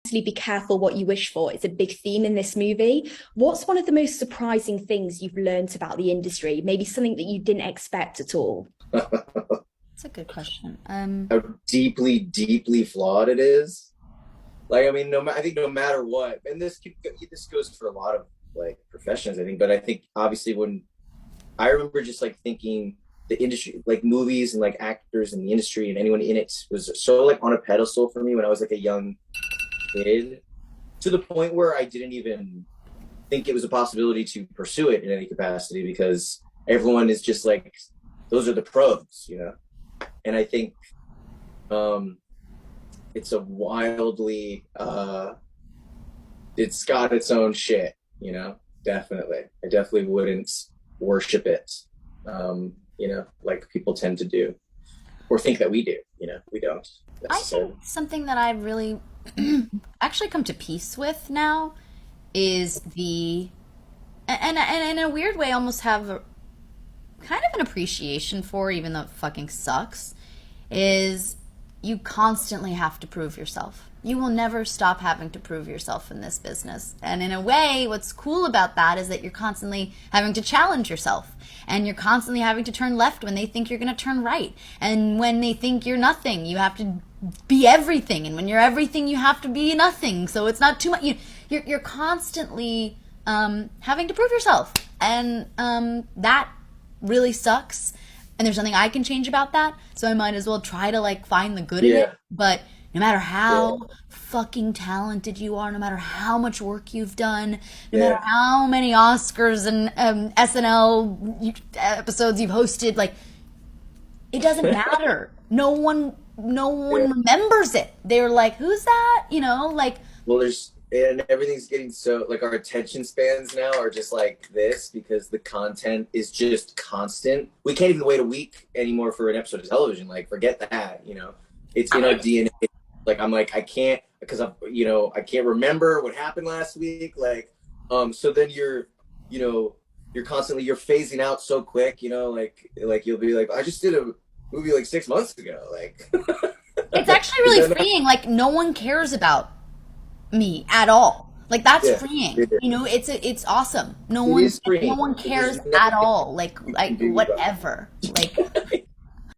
be careful what you wish for. It's a big theme in this movie. What's one of the most surprising things you've learned about the industry? Maybe something that you didn't expect at all. That's a good question. How deeply, deeply flawed it is. Like, I mean, I think no matter what, and this goes for a lot of like professions, I think. But I think obviously when I remember just like thinking the industry, like movies and like actors in the industry and anyone in it was so like on a pedestal for me when I was like a young kid, to the point where I didn't even think it was a possibility to pursue it in any capacity because everyone is just like, those are the pros, you know? And I think um, it's a wildly, it's got its own shit, you know? Definitely. I definitely wouldn't worship it, like people tend to do or think that we do, you know? We don't I necessarily. think something that I've really actually come to peace with now is and in a weird way almost have kind of an appreciation for, even though it fucking sucks, is you constantly have to prove yourself. You will never stop having to prove yourself in this business. And in a way, what's cool about that is that you're constantly having to challenge yourself. And you're constantly having to turn left when they think you're going to turn right. And when they think you're nothing, you have to be everything. And when you're everything, you have to be nothing. So it's not too much. You're constantly having to prove yourself. And that really sucks. And there's nothing I can change about that. So I might as well try to like find the good in it. Yeah. But no matter Yeah. how fucking talented you are, no matter how much work you've done, no matter Yeah. how many Oscars and SNL episodes you've hosted, like it doesn't matter. No one Yeah. remembers it. They're like, "Who's that?" Like Well, and everything's getting so, like, our attention spans now are just like this because the content is just constant. We can't even wait a week anymore for an episode of television. Like, forget that, you know, it's in our DNA. Like, I'm like, I can't, because I can't remember what happened last week. Like, so then you know, you're phasing out so quick, like you'll be like, I just did a movie like 6 months ago. Like, it's actually is really that not? freeing. Like no one cares about me at all. Like that's Yeah, freeing. it, It's awesome. No it one is no freeing. one There's cares nothing at all. Like you can do about it. whatever. Like